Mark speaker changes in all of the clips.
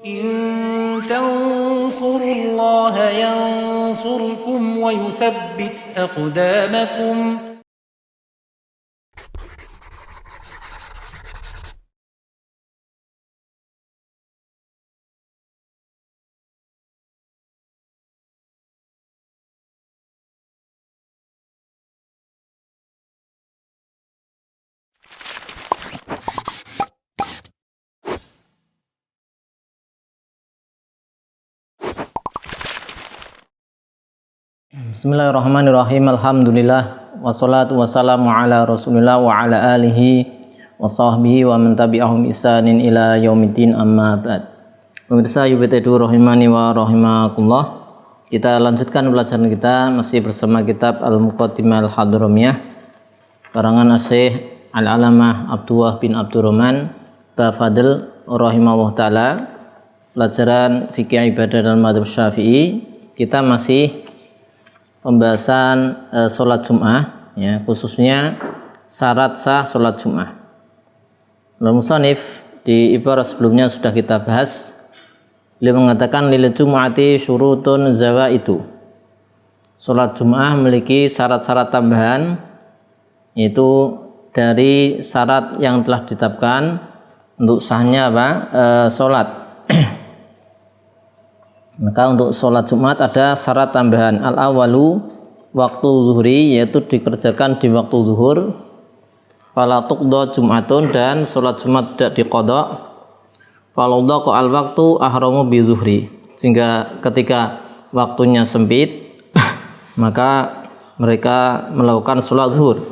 Speaker 1: إن تنصروا الله ينصركم ويثبت أقدامكم.
Speaker 2: Bismillahirrahmanirrahim. Alhamdulillah wassalatu wassalamu ala Rasulillah wa ala alihi wa sahbihi wa man tabi'ahum isanin ila yaumiddin, amma ba'd. Pemirsa UBT2 rahimani wa rahimakumullah. Kita lanjutkan pelajaran kita masih bersama kitab Al-Muqaddimah Al-Hadramiyah karangan Syekh Al-Alamah Abdullah bin Abdurrahman Bafadl rahimahullah taala. Pelajaran fikih ibadah dan madzhab Syafi'i. Kita masih pembahasan sholat Jum'ah, ya, khususnya syarat sah sholat Jum'ah. Al-Musannif di ibarat sebelumnya sudah kita bahas. Beliau mengatakan lil Jum'ati syurutun zawaidu. Sholat Jum'ah memiliki syarat-syarat tambahan, yaitu dari syarat yang telah ditetapkan untuk sahnya sholat. Maka untuk sholat Jumat ada syarat tambahan. Al-awalu waktu zuhri, yaitu dikerjakan di waktu zuhur. Fala tuqda Jum'atun, dan sholat Jumat tidak diqadha. Fala dhaqa al-waktu ahramu bi zuhri, sehingga ketika waktunya sempit maka mereka melakukan sholat zuhur.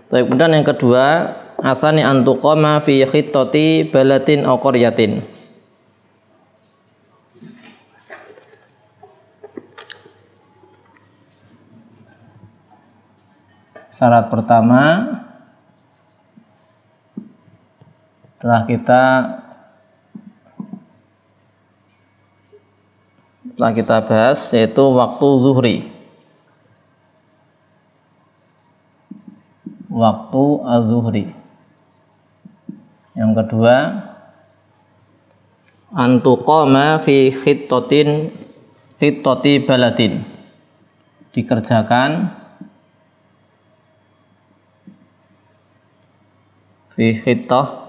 Speaker 2: Tapi kemudian yang kedua, asani antuqama fi khittati balatin aw qaryatin. Syarat pertama telah kita bahas, yaitu waktu zuhri. Waktu az-zuhri. Yang kedua, antuqama fi khittati baladin. Dikerjakan fi khittah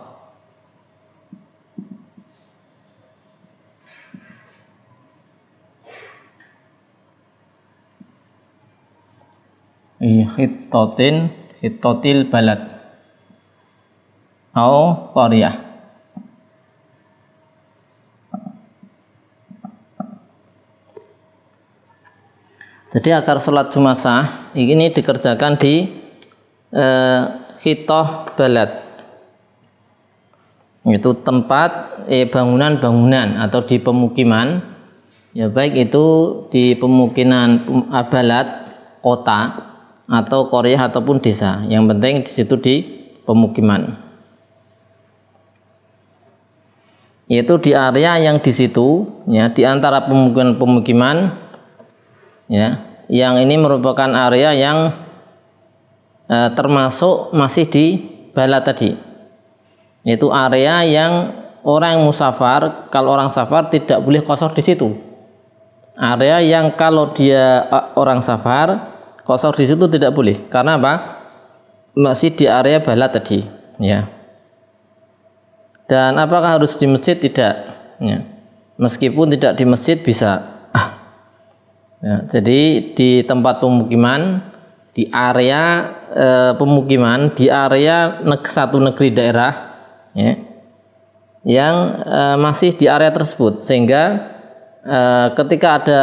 Speaker 2: khittatil balad atau qaryah. Jadi agar sholat Jumat sah, ini dikerjakan di khittah balad, itu tempat bangunan-bangunan atau di pemukiman, ya, baik itu di pemukiman balad kota atau qaryah ataupun desa, yang penting di situ di pemukiman, yaitu di area yang di situ, ya, di antara pemukiman, ya, yang ini merupakan area yang termasuk masih di balad tadi, yaitu area yang orang musafar, kalau orang safar tidak boleh qashar di situ. Area yang kalau dia orang safar qashar di situ tidak boleh. Karena apa? Masih di area balad tadi, ya. Dan apakah harus di masjid? Tidak, ya. Meskipun tidak di masjid bisa. Ya, jadi di tempat pemukiman, di area pemukiman, di area satu negeri daerah, ya, yang masih di area tersebut, sehingga ketika ada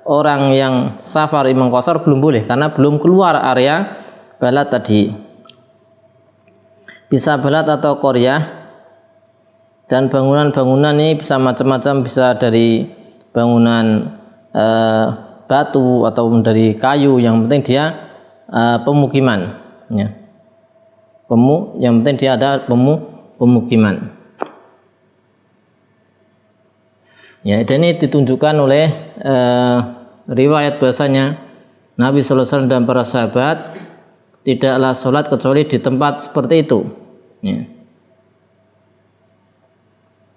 Speaker 2: orang yang safar imam qashar belum boleh, karena belum keluar area balad tadi. Bisa balad atau qaryah, dan bangunan-bangunan ini bisa macam-macam, bisa dari bangunan batu ataupun dari kayu, yang penting dia pemukiman, ya. Yang penting dia ada pemukiman. Ya, dan ini ditunjukkan oleh riwayat bahasanya Nabi sallallahu alaihi wasallam dan para sahabat tidaklah sholat kecuali di tempat seperti itu, ya.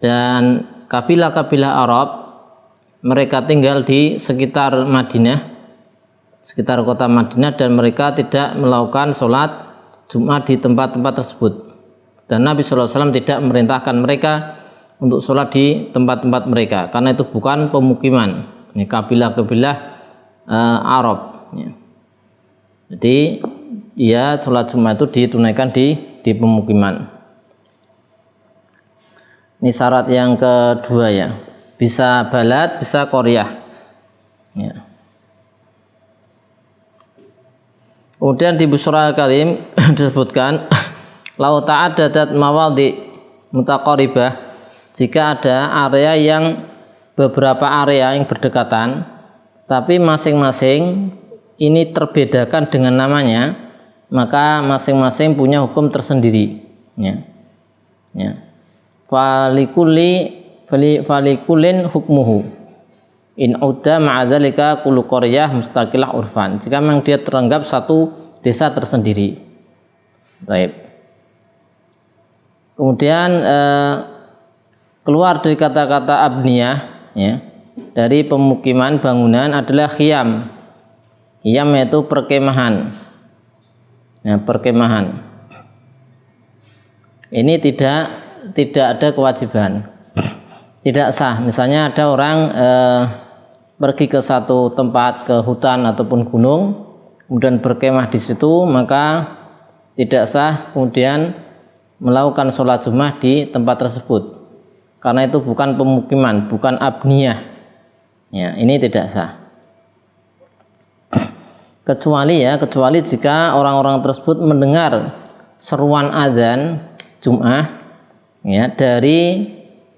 Speaker 2: Dan kabilah-kabilah Arab mereka tinggal di sekitar Madinah, sekitar kota Madinah, dan mereka tidak melakukan sholat Jumat di tempat-tempat tersebut. Dan Nabi SAW tidak memerintahkan mereka untuk sholat di tempat-tempat mereka, karena itu bukan pemukiman. Ini kabilah-kabilah Arab. Ya. Jadi ya sholat Jumat itu ditunaikan di pemukiman. Ini syarat yang kedua ya. Bisa balad, bisa qaryah. Ya. Kemudian di Busyra Al-Karim disebutkan lau ta'addadat mawadhi mutaqaribah, jika ada area yang beberapa area yang berdekatan tapi masing-masing ini terbedakan dengan namanya, maka masing-masing punya hukum tersendiri. Ya. Ya. Falikulin hukmuhu in udda ma'adzalika kullu qaryah mustaqilah urfan, jika memang dia teranggap satu desa tersendiri. Baik. Kemudian keluar dari kata-kata abniyah ya, dari pemukiman bangunan adalah khiyam. Khiyam yaitu perkemahan. Ya, perkemahan. Ini tidak ada kewajiban, tidak sah. Misalnya ada orang pergi ke satu tempat, ke hutan ataupun gunung, kemudian berkemah di situ, maka tidak sah kemudian melakukan sholat Jumat di tempat tersebut, karena itu bukan pemukiman, bukan abniyah. Ya, ini tidak sah. Kecuali jika orang-orang tersebut mendengar seruan azan Jumat ya, dari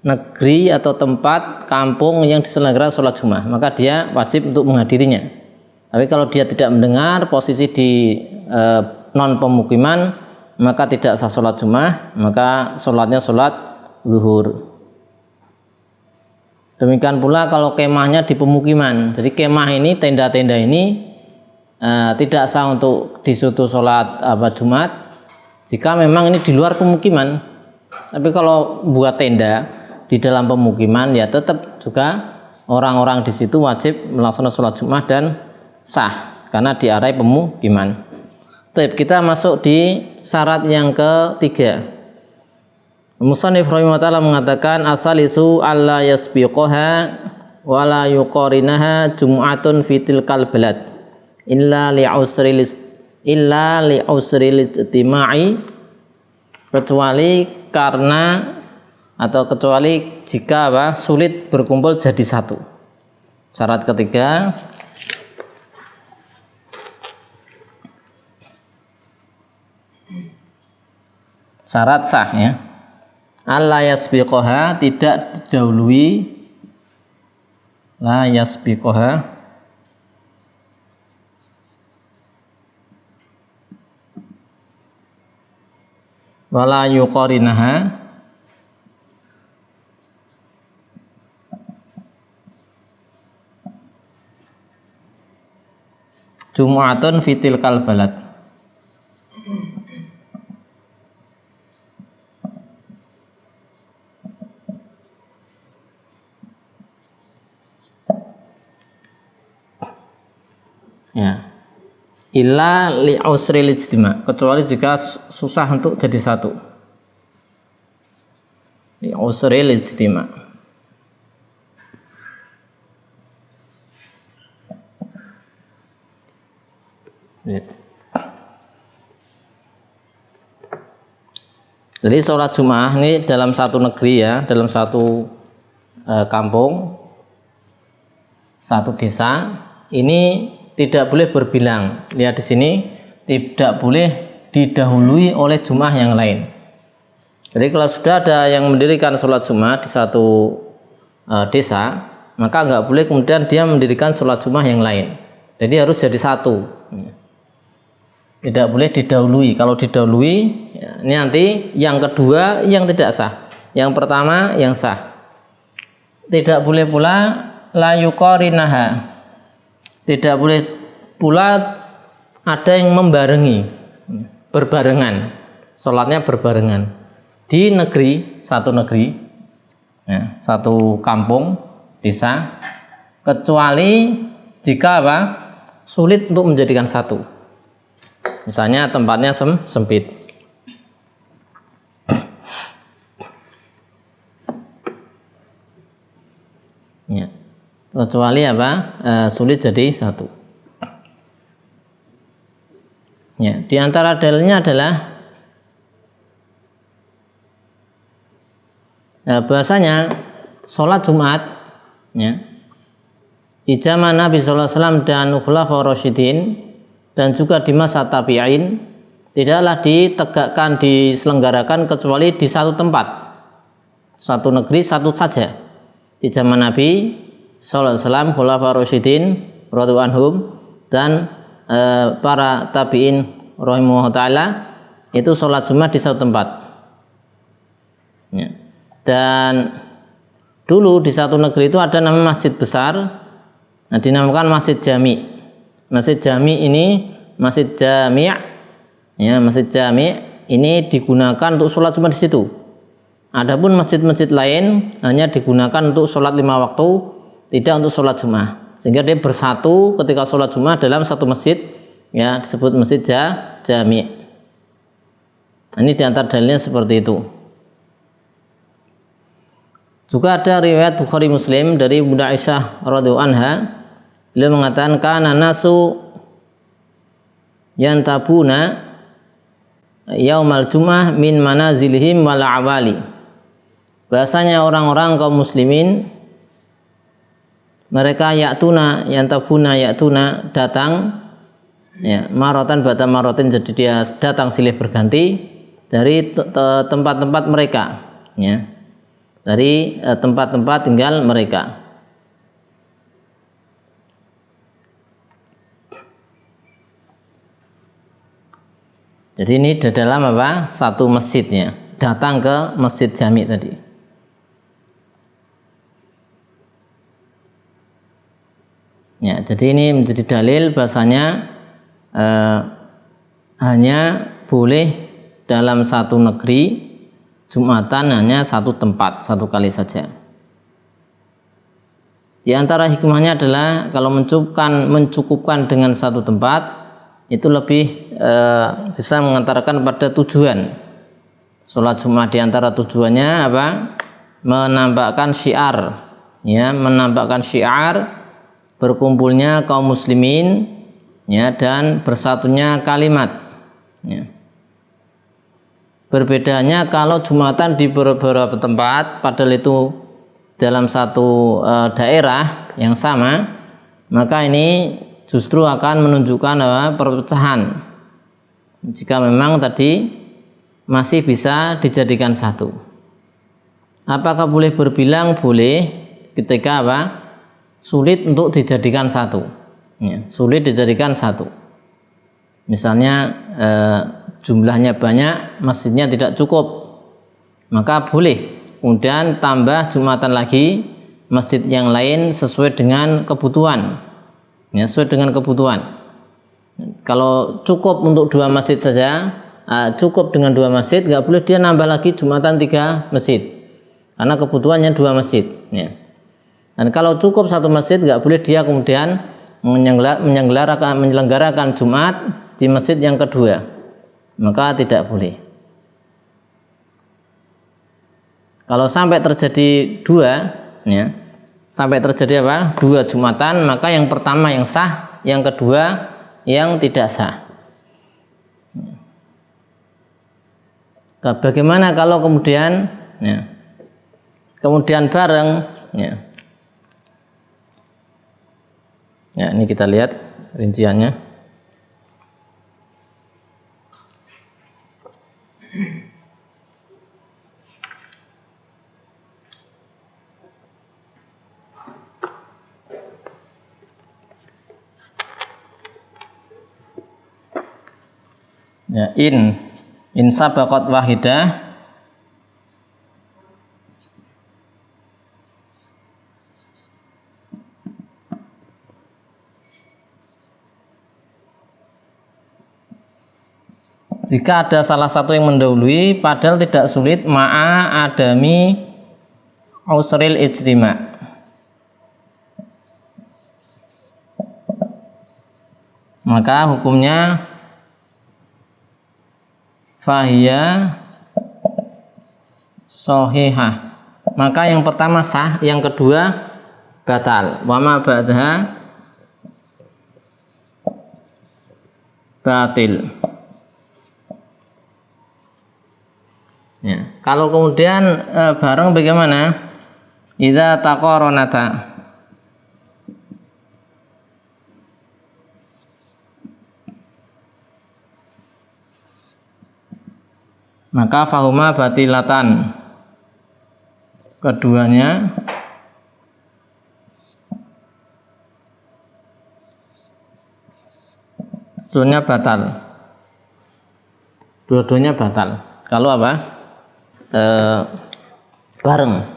Speaker 2: negeri atau tempat kampung yang diselenggarakan sholat Jumat, maka dia wajib untuk menghadirinya. Tapi kalau dia tidak mendengar, posisi di non pemukiman, maka tidak sah sholat Jumat, maka sholatnya sholat zuhur. Demikian pula kalau kemahnya di pemukiman. Jadi kemah ini, tenda-tenda ini tidak sah untuk disuruh sholat Jumat jika memang ini di luar pemukiman. Tapi kalau buat tenda di dalam pemukiman, ya tetap juga orang-orang di situ wajib melaksanakan sholat Jumat dan sah karena di area pemukiman. Baik, kita masuk di syarat yang ketiga. Musannif rahimahullah mengatakan asalisu alla yasbiqaha wa la yuqarinaha jum'atun fitil kalbalad illa li'usril ijtima'i, kecuali jika sulit berkumpul jadi satu. Syarat ketiga, syarat sah ya, alla yasbiqaha, tidak didahului, la yasbiqaha, wala yuqarinaha, jum'atun fitil kalbalad. Ya. Illa li'usril ijtima', kecuali jika susah untuk jadi satu. Li'usril ijtima'. Jadi sholat Jumat ini dalam satu negeri ya, dalam satu kampung, satu desa, ini tidak boleh berbilang. Lihat di sini, tidak boleh didahului oleh Jumat yang lain. Jadi kalau sudah ada yang mendirikan sholat Jumat di satu desa, maka nggak boleh kemudian dia mendirikan sholat Jumat yang lain. Jadi harus jadi satu. Tidak boleh didahului. Kalau didahului, ya, ini nanti yang kedua yang tidak sah. Yang pertama yang sah. Tidak boleh pula la yuqarinaha. Tidak boleh pula ada yang membarengi, berbarengan, sholatnya berbarengan di negeri, satu negeri. ya, satu kampung, desa, kecuali jika apa? Sulit untuk menjadikan satu. Misalnya tempatnya sempit. Ya. Kecuali apa? Sulit jadi satu. Ya, di antara dalilnya adalah bahasanya sholat Jumat, ya, di zaman Nabi Sallallahu Alaihi Wasallam dan Khulafaur Rasyidin dan juga di masa tabi'in tidaklah ditegakkan, diselenggarakan kecuali di satu tempat, satu negeri, satu saja. Di zaman Nabi Sallallahu Alaihi Wasallam, Khulafaur Rasyidin radhiyallahu anhum dan para tabi'in rahimahullah ta'ala itu sholat Jumat di satu tempat, ya. Dan dulu di satu negeri itu ada nama masjid besar, nah, dinamakan Masjid Jami. Masjid Jami ini Masjid Jami', ya, Masjid Jami' ini digunakan untuk sholat Jumat di situ. Adapun masjid-masjid lain hanya digunakan untuk sholat 5 waktu, tidak untuk sholat Jumat. Sehingga dia bersatu ketika sholat Jumat dalam satu masjid, ya, disebut Masjid Jami'. Ini diantar dalilnya seperti itu. Juga ada riwayat Bukhari Muslim dari Bunda Aisyah radhiyallahu anha, beliau mengatakan kana nasu yantabuna yaumal jum'ah min manazilihim wal awali. Bahasanya orang-orang kaum muslimin mereka yantabuna datang, ya, marotan bata marotin, jadi dia datang silih berganti dari tempat-tempat mereka, ya, dari tempat-tempat tinggal mereka. Jadi ini di dalam apa? Satu masjidnya, datang ke Masjid Jami tadi. Ya, jadi ini menjadi dalil bahasanya hanya boleh dalam satu negeri Jumatan hanya satu tempat, satu kali saja. Di antara hikmahnya adalah kalau mencukupkan dengan satu tempat itu lebih bisa mengantarkan pada tujuan. Sholat Jumat di antara tujuannya apa? Menampakkan syiar, ya, menampakkan syiar berkumpulnya kaum muslimin, ya, dan bersatunya kalimat, ya. Berbedanya kalau Jumatan di beberapa tempat padahal itu dalam satu daerah yang sama, maka ini justru akan menunjukkan perpecahan jika memang tadi masih bisa dijadikan satu. Apakah boleh berbilang? Boleh ketika apa? Sulit untuk dijadikan satu, ya, sulit dijadikan satu. Misalnya jumlahnya banyak, masjidnya tidak cukup, maka boleh kemudian tambah Jumatan lagi masjid yang lain sesuai dengan kebutuhan, ya, sesuai dengan kebutuhan. Kalau cukup untuk 2 masjid saja, cukup dengan 2 masjid, nggak boleh dia nambah lagi Jumatan 3 masjid karena kebutuhannya 2 masjid, ya. Dan kalau cukup 1 masjid, nggak boleh dia kemudian menyelenggarakan Jumat di masjid yang kedua, maka tidak boleh. Kalau sampai terjadi 2, ya, sampai terjadi apa? 2 Jumatan, maka yang pertama yang sah, yang kedua yang tidak sah. Nah, bagaimana kalau kemudian, ya, kemudian bareng, ya. Ya, ini kita lihat rinciannya. Ya, in sabaqat wahidah jika ada salah satu yang mendahului padahal tidak sulit ma'a adami usril ijtima'. Maka hukumnya fahiya sahihah. Maka yang pertama sah, yang kedua batal. Wa ma ba'daha batil. Ya. Kalau kemudian bareng bagaimana? Idza taqaranata. Maka fahuma batilatan. Keduanya dua-duanya batal. Dua-duanya batal. Kalau apa? Bareng.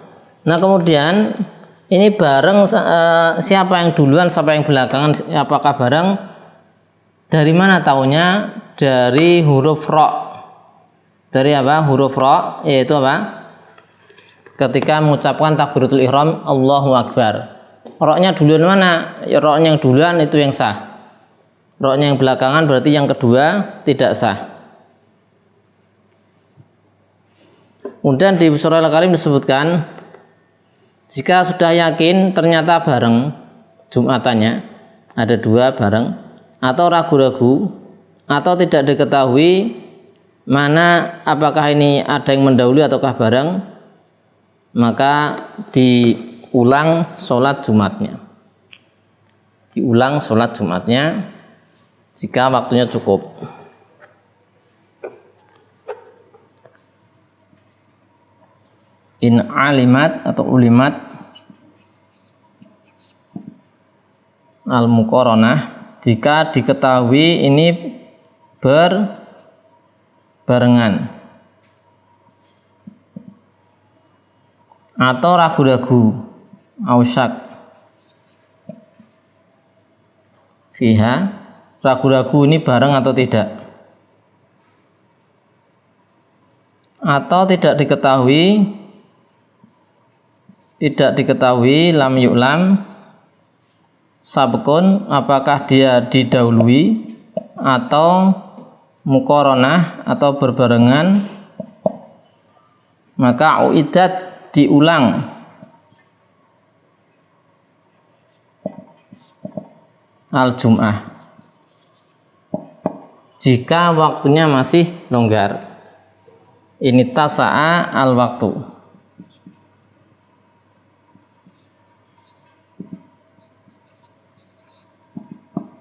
Speaker 2: Nah kemudian ini bareng, siapa yang duluan, siapa yang belakangan, apakah bareng? Dari mana taunya? Dari huruf ra. Dari apa? Huruf ra, yaitu apa? Ketika mengucapkan takbiratul ihram, Allahu Akbar. Ra-nya duluan mana? Ya, ra-nya yang duluan itu yang sah. Ra-nya yang belakangan berarti yang kedua tidak sah. Kemudian di surah Al-Karim disebutkan, jika sudah yakin ternyata bareng Jumatannya, ada dua bareng, atau ragu-ragu, atau tidak diketahui mana apakah ini ada yang mendahului ataukah bareng, maka diulang sholat Jumatnya. Diulang sholat Jumatnya jika waktunya cukup. In alimat atau ulimat al-muqaranah, jika diketahui ini berbarengan atau ragu-ragu, ausyak fiha, ragu-ragu ini bareng atau tidak, atau tidak diketahui lam yu'lam sabkun, apakah dia didahului atau muqaranah atau berbarengan, maka uidat diulang al-jum'ah jika waktunya masih longgar. Ini tasa'a al-waktu.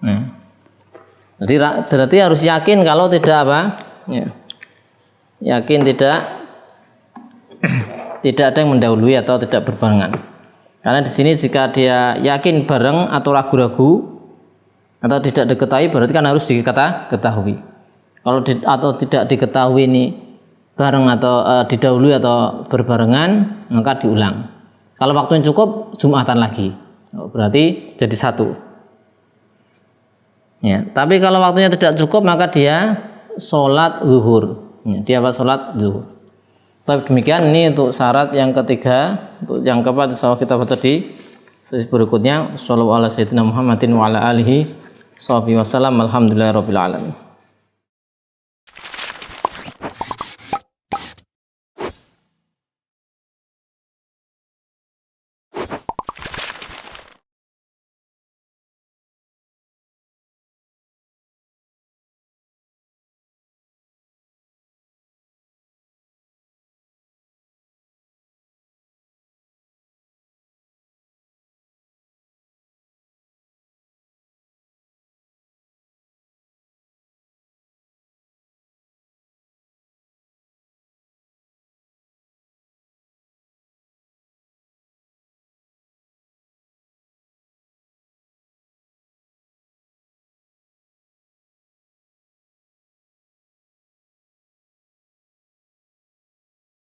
Speaker 2: Nah, jadi berarti harus yakin kalau tidak apa? Ya. Yakin tidak ada yang mendahului atau tidak berbarengan. Karena di sini jika dia yakin bareng atau ragu-ragu atau tidak diketahui, berarti kan harus diketahui. Kalau atau tidak diketahui ini bareng atau didahului atau berbarengan, maka diulang. Kalau waktunya cukup, Jumatan lagi. Berarti jadi satu. Ya, tapi kalau waktunya tidak cukup, maka dia sholat zuhur. Ya, dia apa? Sholat zuhur. Tapi demikian, ini untuk syarat yang ketiga. Untuk yang keempat, insya Allah kita baca di sesi berikutnya. Shallallahu ala sayyidina Muhammadin wa ala alihi sahbihi wasallam. Alhamdulillahirabbil alamin.